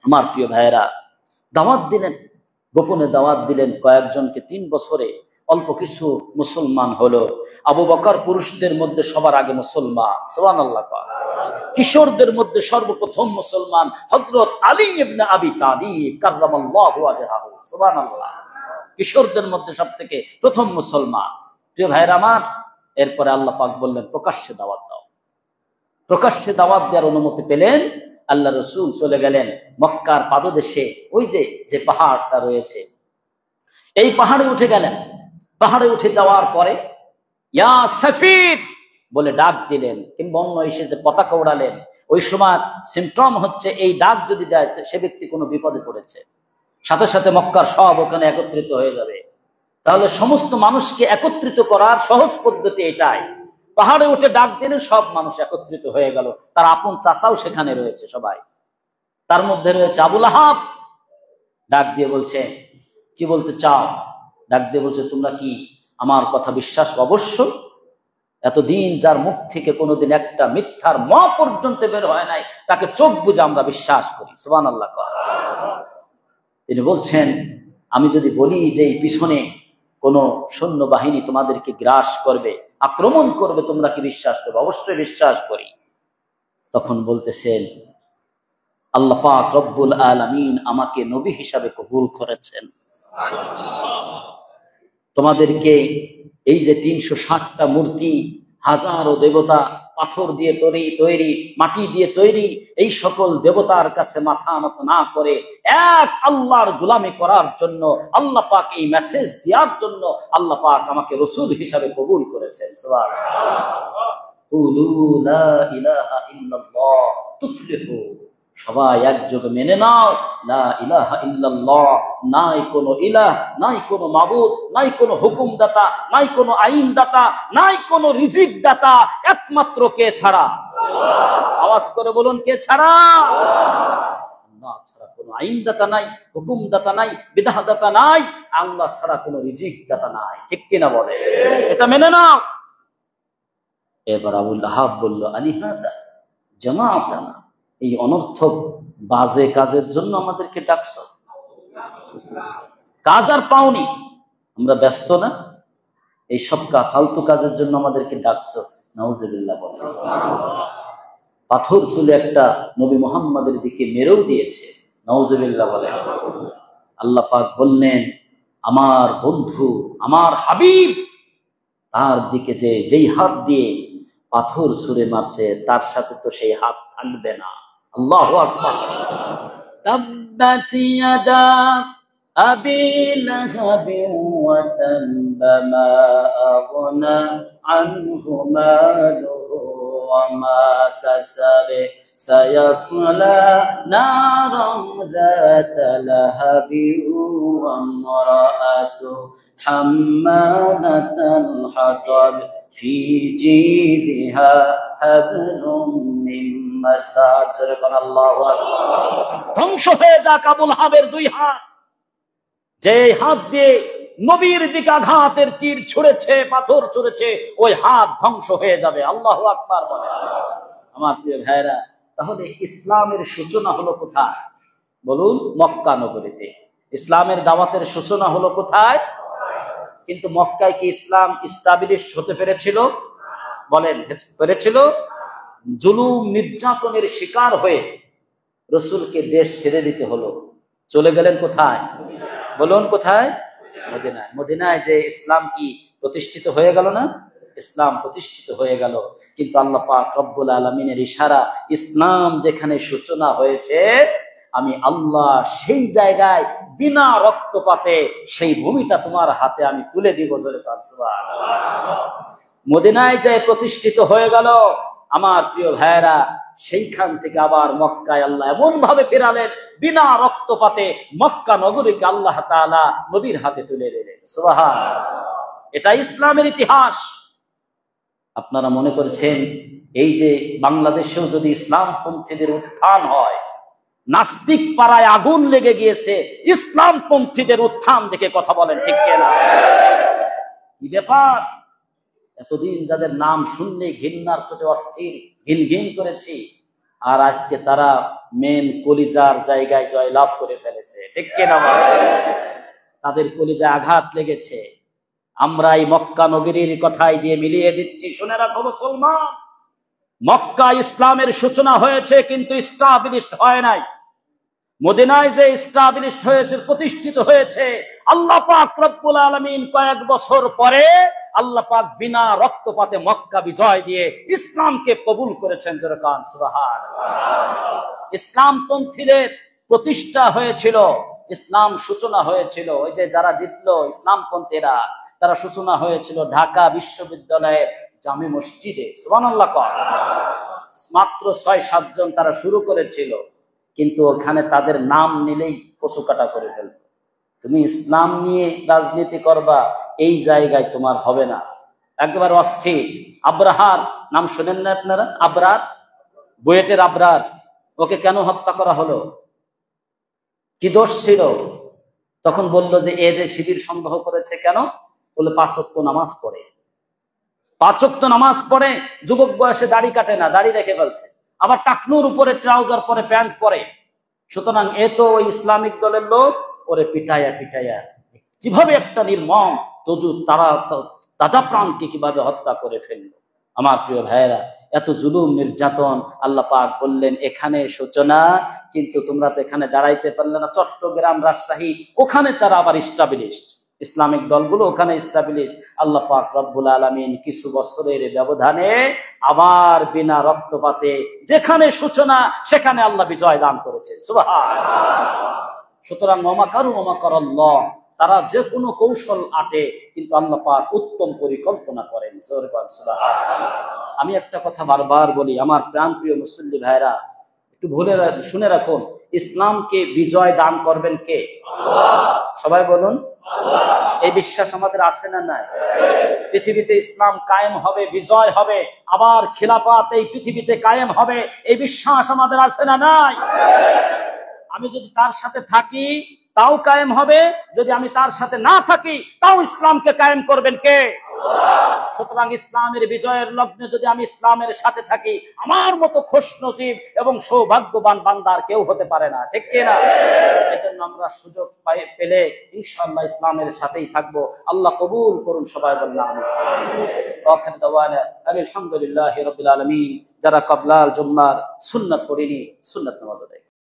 আমার প্রিয় ভাইয়েরা, দাওয়াত দিলেন, গোপনে দাওয়াত দিলেন কয়েকজনকে। 3 বছরে অল্প কিছু মুসলমান হলো। আবু বকর পুরুষদের মধ্যে সবার আগে মুসলমান। সুবহানাল্লাহ। কিশোরদের মধ্যে সর্বপ্রথম মুসলমান হযরত আলী ইবনে আবি তালিব কাররামাল্লাহু ওয়াজহাহু। সুবহানাল্লাহ। কিশোরদের মধ্যে সবথেকে প্রথম মুসলমান। প্রিয় ভাইরা আমার, এরপরে আল্লাহ পাক বললেন প্রকাশ্যে দাওয়াত দাও। প্রকাশ্যে দাওয়াত দেওয়ার অনুমতি পেলেন। আল্লাহ রাসূল চলে গেলেন মক্কার পাদদেশে, ওই যে পাহাড়টা রয়েছে, এই পাহাড়ে উঠে গেলেন। পাহাড়ে উঠে যাওয়ার পরে ইয়া সাফির বলে ডাক দিলেন, কিংবা অন্য এসে যে পতাকা উড়ালেন। ওই সময় সিমটম হচ্ছে এই ডাক যদি দেয় সে ব্যক্তি কোনো বিপদে পড়েছে, সাথে সাথে মক্কার সব ওখানে একত্রিত হয়ে যাবে। তাহলে সমস্ত মানুষকে একত্রিত করার সহজ পদ্ধতি এটাই। পাহাড়ে উঠে ডাক দিলেন, সব মানুষ একত্রিত হয়ে গেল। তার আপন চাচাও সেখানে রয়েছে সবাই, তার মধ্যে রয়েছে আবু লাহাব। ডাক দিয়ে বলছে, কি বলতে চাও? ডাক দিয়ে বলছে, তোমরা কি আমার কথা বিশ্বাস? অবশ্য। এতদিন যার মুখ থেকে কোনোদিন একটা মিথ্যার ম পর্যন্ত বের হয় নাই, তাকে চোখ বুঝে আমরা বিশ্বাস করি। সুবহানাল্লাহ। তিনি বলছেন, আমি যদি বলি যে এই পিছনে কোনো সৈন্যবাহিনী তোমাদেরকে গ্রাস করবে, আক্রমণ করবে, তোমরা কি বিশ্বাস করবে? অবশ্যই বিশ্বাস করি। তখন বলতেছেন, আল্লাহ পাক রব্বুল আলামিন আমাকে নবী হিসাবে কবুল করেছেন। তোমাদেরকে এই যে 360টা মূর্তি, হাজারো দেবতা, পাথর দিয়ে তৈরি, মাটি দিয়ে তৈরি, এই সকল দেবতার কাছে মাথা নত না করে এক আল্লাহর গোলামি করার জন্য, আল্লাহ পাক এই মেসেজ দেওয়ার জন্য আল্লাহ পাক আমাকে রাসূল হিসাবে কবুল করেছেন। সুবহানাল্লাহ। কুলু লা ইলাহা ইল্লাল্লাহ তুফলিহু। সবাই একযোগে মেনে নাও, লা ইলাহা ইল্লাল্লাহ, নাই কোনো ইলাহ, নাই কোনো মাবুদ, নাই কোনো হুকুমদাতা, নাই কোনো আইনদাতা, নাই কোনো রিজিক দাতা, একমাত্র কে ছাড়া? আওয়াজ করে বলুন, কে ছাড়া? আল্লাহ ছাড়া কোনো আইনদাতা নাই, হুকুমদাতা নাই, বিধানদাতা নাই, আল্লাহ ছাড়া কোনো রিজিক দাতা নাই। ঠিক কিনা বলে? এটা মেনে নাও। এবার আবু লাহাব বলল, আলিহাদা জামাআতানা, এই অনর্থক বাজে কাজের জন্য আমাদেরকে ডাকছ? কাজ আর পাওনি, আমরা ব্যস্ত না, এই সব ফালতু কাজের জন্য আমাদেরকে ডাকছ? নাউজুবিল্লাহ বলে। পাথর তুলে একটা নবী মুহাম্মাদের দিকে মেরেও দিয়েছে। নাউজুবিল্লাহ বলে। আল্লাহ পাক বললেন, আমার বন্ধু, আমার হাবিব, তার দিকে যেই হাত দিয়ে পাথর ছুঁড়ে মারছে, তার সাথে তো সেই হাত থাকবে না। আল্লাহু আকবার। তাব্বাত ইয়াদা আবি লাহাবিন ওয়া তাব্বা মা আগনা আনহু মালুহু ওয়া মা কাসাবা সায়াসলা নারান যাতা লাহাবিন ওয়া ইমরাআতু হাম্মালাতাল হাতাব ফি জিদিহা হাবলুম মিন মাসাদ। ধ্বংস হয়ে যাক আবু লাহাবের 2 হাত। যে হাত দিয়ে নবীর দিকে আঘাতের তীর ছুঁড়েছে, পাথর ছুঁড়েছে, ওই হাত ধ্বংস হয়ে যাবে। আল্লাহু আকবার বলে। আমার প্রিয় ভাইরা, তাহলে ইসলামের সূচনা হলো কোথায়? বলুন, মক্কা নগরীতে। ইসলামের দাওয়াতের সূচনা হলো কোথায়? কিন্তু মক্কায় কি ইসলাম ইস্টাবলিশ হতে পেরেছিল? বলেন, পেরেছিল? জুলুম নির্যাতনের শিকার হয়ে রসুলকে দেশ ছেড়ে দিতে হলো। চলে গেলেন কোথায়? বলুন কোথায়? মদিনায়। মদিনায় যে ইসলাম কি প্রতিষ্ঠিত হয়ে গেল না? ইসলাম প্রতিষ্ঠিত হয়ে গেল। কিন্তু আল্লাহ পাক রব্বুল আলামিনের ইশারা, ইসলাম যেখানে সূচনা হয়েছে, আমি আল্লাহ সেই জায়গায় বিনা রক্তপাতে সেই ভূমিটা তোমার হাতে আমি তুলে দিব। জোরে বলেন সুবহানাল্লাহ। মদিনায় যে প্রতিষ্ঠিত হয়ে গেল, আমার প্রিয় ভাইয়েরা, সেইখান থেকে আবার মক্কায় আল্লাহ এমন ভাবে ফেরালেন, বিনা রক্তপাতে মক্কা নগরীকে আল্লাহ তাআলা নবীর হাতে তুলে দিলেন। সুবহানাল্লাহ। এটা ইসলামের ইতিহাস। আপনারা মনে করছেন এই যে বাংলাদেশেও যদি ইসলামপন্থীদের উত্থান হয়, নাস্তিক পাড়ায় আগুন লেগে গিয়েছে ইসলামপন্থীদের উত্থান দেখে, কথা বলেন ঠিক কিনা? কি ব্যাপার? এতদিন যাদের নাম শুনলে ঘৃণার চোটে অস্থির ঘিন ঘিন করেছি, আর আজকে তারা মেন কলিজার জায়গায় জয়লাভ করে ফেলেছে, ঠিক কিনা? তাদের কলিজায় আঘাত লেগেছে। আমরা এই মক্কা নগরীর কথাই দিয়ে মিলিয়ে দিচ্ছি। শুনে রাখো মুসলমান, মক্কা ইসলামের সূচনা হয়েছে কিন্তু এস্টাবলিশড হয় নাই। মদিনায় যে এস্টাবলিশড হয়েছে, প্রতিষ্ঠিত হয়েছে, আল্লাহ পাক রব্বুল আলামিন কয়েক বছর পরে আল্লাহ পাক বিনা রক্তপাতে মক্কা বিজয় দিয়ে ইসলামকে কবুল করেছেন। জোরে বলেন সুবহানাল্লাহ। ইসলামপন্থীদের প্রতিষ্ঠা হয়েছিল, ইসলাম সূচনা হয়েছিল। ওই যে যারা জিতলো ইসলামপন্থীরা, তারা সূচনা হয়েছিল ঢাকা বিশ্ববিদ্যালয়ের জামে মসজিদে। সুবহানাল্লাহ। মাত্র 6-7 জন তারা শুরু করেছিল, কিন্তু ওখানে তাদের নাম নিলেই কচু কাটা করে ফেলবে। তুমি ইসলাম নিয়ে রাজনীতি করবা, এই জায়গায় তোমার হবে না। একেবারে অস্থির। আব্রাহার নাম শোনেন না আপনারা? আবরার, বুয়েটের আবরার, ওকে কেন হত্যা করা হলো? কি দোষ ছিল? তখন বলল যে এর শিবির সন্দেহ করেছে। কেন? বলে 5 ওয়াক্ত নামাজ পড়ে। 5 ওয়াক্ত নামাজ পড়ে, যুবক বয়সে দাড়ি কাটে না, দাড়ি রেখে ফেলছে, আবার টাকনুর উপরে ট্রাউজার পরে, প্যান্ট পরে। সুতরাং এ তো ওই ইসলামিক দলের লোক। ওরে পিটাইয়া পিটাইয়া কিভাবে একটা নির্মম তাজা প্রাণকে কিভাবে হত্যা করে ফেলল। আমার প্রিয় ভাইয়েরা, এত জুলুম নির্যাতন, আল্লাহ পাক বললেন এখানে সূচনা, কিন্তু তোমরা তো এখানে দাঁড়াইতে পারলে না। চট্টগ্রাম, রাজশাহী, ওখানে তারা আবার ইস্টাবলিশড, ইসলামিক দলগুলো ওখানে ইস্টাবলিশ। আল্লাহ পাক রব্বুল আলামিন কিছু বছরের ব্যবধানে আবার বিনা রক্তপাতে যেখানে সূচনা, সেখানে আল্লাহ বিজয় দান করেছে। সুবহানাল্লাহ। সুতরাং ওমাকারু ওমাকারাল্লাহ, তারা যে কোনো কৌশল আটে, কিন্তু আল্লাহ পাক উত্তম পরিকল্পনা করেন। সুবহানাল্লাহ। আমি একটা কথা বারবার বলি, আমার প্রাণপ্রিয় মুসল্লি ভাইরা, একটু শুনে রাখুন, ইসলামকে বিজয় দান করবেন কে? আল্লাহ। সবাই বলুন আল্লাহ। এই বিশ্বাস আমাদের আছে না নাই? পৃথিবীতে ইসলাম কায়েম হবে, বিজয় হবে, আবার খিলাফত এই পৃথিবীতে কায়েম হবে, এই বিশ্বাস আমাদের আছে না নাই? আমি যদি তার সাথে থাকি তাও কায়েম হবে, যদি আমি তার সাথে না থাকি তাও ইসলামকে কায়েম করবেন কে? আল্লাহ। সুতরাং ইসলামের বিজয়ের লগ্নে যদি আমি ইসলামের সাথে থাকি, আমার মতো খুশনসিব এবং সৌভাগ্যবান বান্দার কেউ হতে পারে না, ঠিক কিনা? এজন্য আমরা সুযোগ পেলে ইনশাআল্লাহ ইসলামের সাথেই থাকবো। আল্লাহ কবুল করুন। সবাই বললাম আলহামদুলিল্লাহি রাব্বিল আলামিন। যারা ক্বাবলাল জুম্মার সুন্নাত পড়িনি, সুন্নাত নামাজ আদায়